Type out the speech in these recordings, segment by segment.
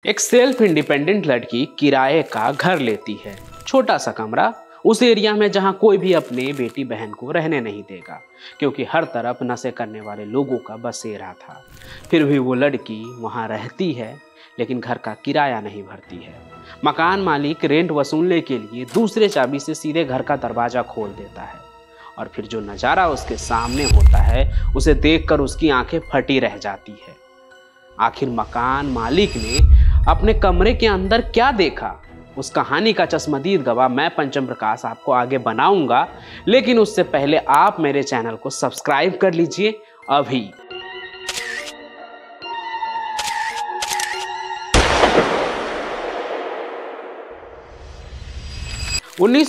एक self independent लड़की किराए का घर लेती है, छोटा सा कमरा उस एरिया में जहां कोई भी अपनी बेटी बहन को रहने नहीं देगा, क्योंकि हर तरफ नशे करने वाले लोगों का बसेरा था। फिर भी वो लड़की वहां रहती है, लेकिन घर का किराया नहीं भरती है। मकान मालिक रेंट वसूलने के लिए दूसरे चाबी से सीधे घर का दरवाजा खोल देता है, और फिर जो नज़ारा उसके सामने होता है उसे देखकर उसकी आंखें फटी रह जाती है। आखिर मकान मालिक ने अपने कमरे के अंदर क्या देखा, उस कहानी का चश्मदीद गवाह मैं पंचम प्रकाश आपको आगे बनाऊंगा, लेकिन उससे पहले आप मेरे चैनल को सब्सक्राइब कर लीजिए अभी।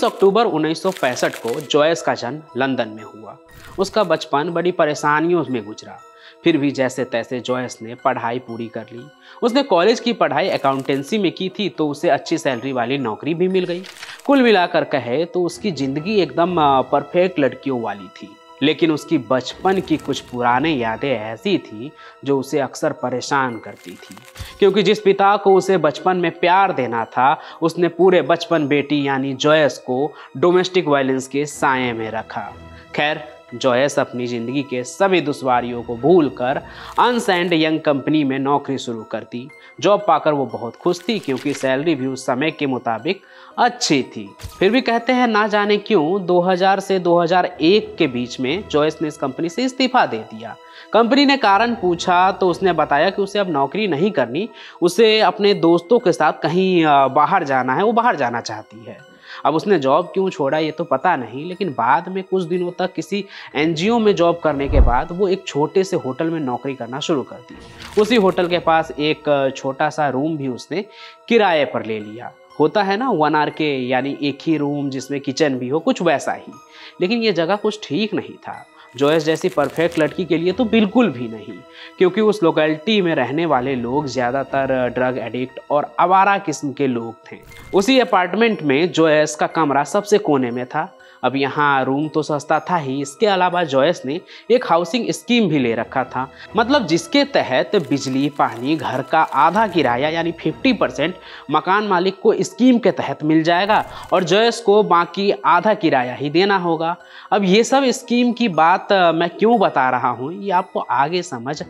अक्टूबर 1965 को जॉयस का जन्म लंदन में हुआ। उसका बचपन बड़ी परेशानियों में गुजरा। फिर भी जैसे तैसे जॉयस ने पढ़ाई पूरी कर ली। उसने कॉलेज की पढ़ाई अकाउंटेंसी में की थी, तो उसे अच्छी सैलरी वाली नौकरी भी मिल गई। कुल मिलाकर कहे तो उसकी ज़िंदगी एकदम परफेक्ट लड़कियों वाली थी। लेकिन उसकी बचपन की कुछ पुराने यादें ऐसी थी जो उसे अक्सर परेशान करती थी, क्योंकि जिस पिता को उसे बचपन में प्यार देना था, उसने पूरे बचपन बेटी यानी जॉयस को डोमेस्टिक वायलेंस के साये में रखा। खैर, जॉयस अपनी ज़िंदगी के सभी दुश्वारियों को भूलकर अर्न्स्ट एंड यंग कंपनी में नौकरी शुरू कर दी। जॉब पाकर वो बहुत खुश थी, क्योंकि सैलरी भी उस समय के मुताबिक अच्छी थी। फिर भी कहते हैं ना जाने क्यों 2000 से 2001 के बीच में जॉयस ने इस कंपनी से इस्तीफा दे दिया। कंपनी ने कारण पूछा तो उसने बताया कि उसे अब नौकरी नहीं करनी, उसे अपने दोस्तों के साथ कहीं बाहर जाना है, वो बाहर जाना चाहती है। अब उसने जॉब क्यों छोड़ा ये तो पता नहीं, लेकिन बाद में कुछ दिनों तक किसी एनजीओ में जॉब करने के बाद वो एक छोटे से होटल में नौकरी करना शुरू कर दी। उसी होटल के पास एक छोटा सा रूम भी उसने किराए पर ले लिया। होता है ना 1 RK, यानी एक ही रूम जिसमें किचन भी हो, कुछ वैसा ही। लेकिन ये जगह कुछ ठीक नहीं था जॉयस जैसी परफेक्ट लड़की के लिए तो बिल्कुल भी नहीं, क्योंकि उस लोकेलिटी में रहने वाले लोग ज़्यादातर ड्रग एडिक्ट और आवारा किस्म के लोग थे। उसी अपार्टमेंट में जॉयस का कमरा सबसे कोने में था। अब यहाँ रूम तो सस्ता था ही, इसके अलावा जॉयस ने एक हाउसिंग स्कीम भी ले रखा था, मतलब जिसके तहत बिजली पानी घर का आधा किराया यानी 50% मकान मालिक को स्कीम के तहत मिल जाएगा और जॉयस को बाकी आधा किराया ही देना होगा। अब ये सब स्कीम की बात मैं क्यों बता रहा हूँ ये आपको आगे समझ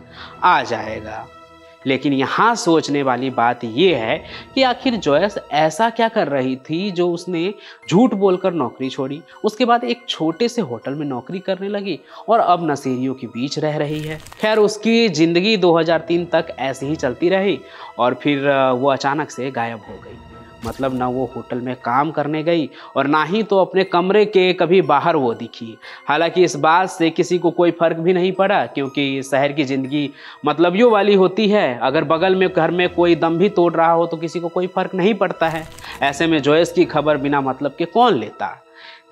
आ जाएगा। लेकिन यहाँ सोचने वाली बात ये है कि आखिर जॉयस ऐसा क्या कर रही थी जो उसने झूठ बोलकर नौकरी छोड़ी, उसके बाद एक छोटे से होटल में नौकरी करने लगी और अब नशेड़ियों के बीच रह रही है। खैर, उसकी ज़िंदगी 2003 तक ऐसे ही चलती रही और फिर वो अचानक से गायब हो गई। मतलब ना वो होटल में काम करने गई और ना ही तो अपने कमरे के कभी बाहर वो दिखी। हालांकि इस बात से किसी को कोई फ़र्क भी नहीं पड़ा, क्योंकि शहर की ज़िंदगी मतलबियों वाली होती है। अगर बगल में घर में कोई दम भी तोड़ रहा हो तो किसी को कोई फ़र्क नहीं पड़ता है। ऐसे में जॉयस की खबर बिना मतलब के कौन लेता।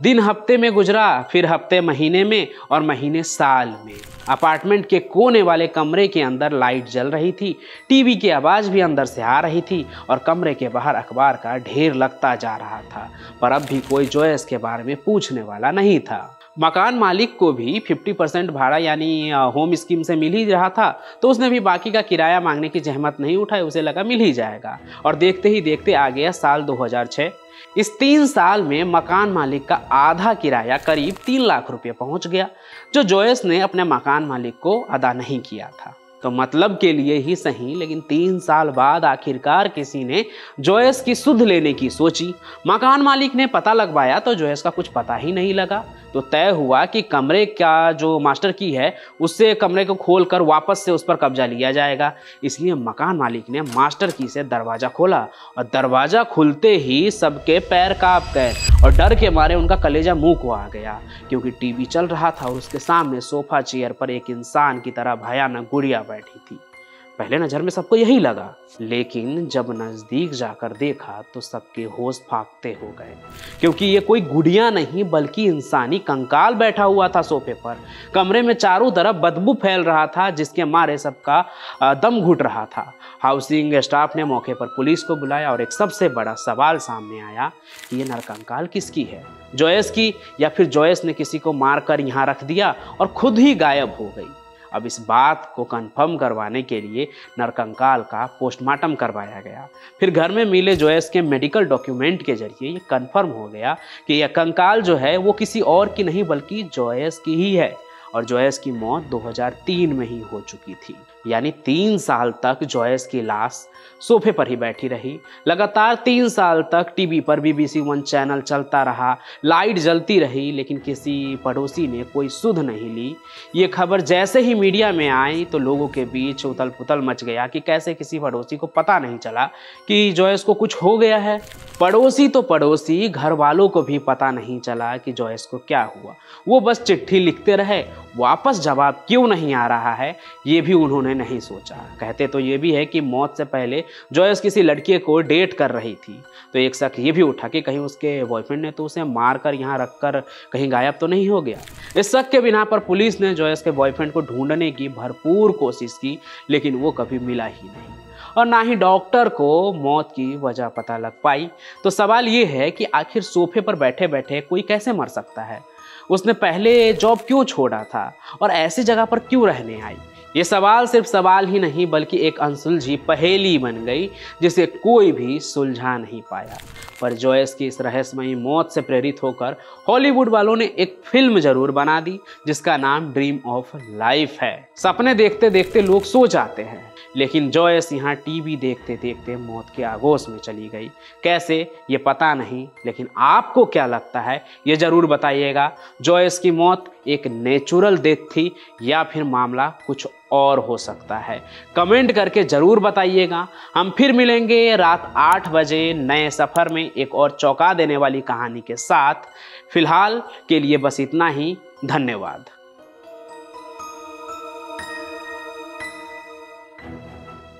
दिन हफ्ते में गुजरा, फिर हफ्ते महीने में और महीने साल में। अपार्टमेंट के कोने वाले कमरे के अंदर लाइट जल रही थी, टीवी की आवाज़ भी अंदर से आ रही थी और कमरे के बाहर अखबार का ढेर लगता जा रहा था, पर अब भी कोई जॉयस के बारे में पूछने वाला नहीं था। मकान मालिक को भी 50% भाड़ा यानी होम स्कीम से मिल ही रहा था, तो उसने भी बाकी का किराया मांगने की जहमत नहीं उठाई। उसे लगा मिल ही जाएगा, और देखते ही देखते आ गया साल 2006। इस 3 साल में मकान मालिक का आधा किराया करीब 3 लाख रुपये पहुंच गया, जो जॉयस ने अपने मकान मालिक को अदा नहीं किया था। तो मतलब के लिए ही सही, लेकिन 3 साल बाद आखिरकार किसी ने जॉयस की सुध लेने की सोची। मकान मालिक ने पता लगवाया तो जॉयस का कुछ पता ही नहीं लगा। तो तय हुआ कि कमरे का जो मास्टर की है उससे कमरे को खोलकर वापस से उस पर कब्जा लिया जाएगा। इसलिए मकान मालिक ने मास्टर की से दरवाज़ा खोला और दरवाज़ा खुलते ही सबके पैर कांप गए और डर के मारे उनका कलेजा मुंह को आ गया, क्योंकि टीवी चल रहा था और उसके सामने सोफा चेयर पर एक इंसान की तरह भयानक गुड़िया बैठी थी। पहले नज़र में सबको यही लगा, लेकिन जब नज़दीक जाकर देखा तो सबके होश फाकते हो गए, क्योंकि ये कोई गुड़िया नहीं बल्कि इंसानी कंकाल बैठा हुआ था सोफे पर। कमरे में चारों तरफ बदबू फैल रहा था, जिसके मारे सबका दम घुट रहा था। हाउसिंग स्टाफ ने मौके पर पुलिस को बुलाया और एक सबसे बड़ा सवाल सामने आया कि ये नरकंकाल किसकी है, जॉयस की, या फिर जॉयस ने किसी को मारकर यहाँ रख दिया और खुद ही गायब हो गई। अब इस बात को कंफर्म करवाने के लिए नरकंकाल का पोस्टमार्टम करवाया गया। फिर घर में मिले जॉयस के मेडिकल डॉक्यूमेंट के जरिए ये कंफर्म हो गया कि यह कंकाल जो है वो किसी और की नहीं बल्कि जॉयस की ही है और जॉयस की मौत 2003 में ही हो चुकी थी। यानी 3 साल तक जॉयस की लाश सोफे पर ही बैठी रही। लगातार 3 साल तक टीवी पर BBC 1 चैनल चलता रहा, लाइट जलती रही, लेकिन किसी पड़ोसी ने कोई सुध नहीं ली। ये खबर जैसे ही मीडिया में आई तो लोगों के बीच उथल पुथल मच गया कि कैसे किसी पड़ोसी को पता नहीं चला कि जॉयस को कुछ हो गया है। पड़ोसी तो पड़ोसी, घर वालों को भी पता नहीं चला कि जॉयस को क्या हुआ। वो बस चिट्ठी लिखते रहे, वापस जवाब क्यों नहीं आ रहा है ये भी उन्होंने नहीं सोचा। कहते तो ये भी है कि मौत से पहले जॉयस किसी लड़की को डेट कर रही थी, तो एक शक ये भी उठा कि कहीं उसके बॉयफ्रेंड ने तो उसे मारकर यहाँ रखकर कहीं गायब तो नहीं हो गया। इस शक के बिना पर पुलिस ने जॉयस के बॉयफ्रेंड को ढूंढने की भरपूर कोशिश की, लेकिन वो कभी मिला ही नहीं और ना ही डॉक्टर को मौत की वजह पता लग पाई। तो सवाल ये है कि आखिर सोफे पर बैठे बैठे कोई कैसे मर सकता है? उसने पहले जॉब क्यों छोड़ा था और ऐसी जगह पर क्यों रहने आई? ये सवाल सिर्फ सवाल ही नहीं बल्कि एक अनसुलझी पहेली बन गई जिसे कोई भी सुलझा नहीं पाया। पर जॉयस की इस रहस्यमयी मौत से प्रेरित होकर हॉलीवुड वालों ने एक फिल्म जरूर बना दी जिसका नाम ड्रीम ऑफ लाइफ है। सपने देखते देखते लोग सो जाते हैं, लेकिन जॉयस यहाँ टीवी देखते देखते मौत के आगोश में चली गई। कैसे ये पता नहीं, लेकिन आपको क्या लगता है ये जरूर बताइएगा। जॉयस की मौत एक नेचुरल डेथ थी या फिर मामला कुछ और हो सकता है? कमेंट करके जरूर बताइएगा। हम फिर मिलेंगे रात 8 बजे नए सफर में एक और चौंका देने वाली कहानी के साथ। फिलहाल के लिए बस इतना ही। धन्यवाद।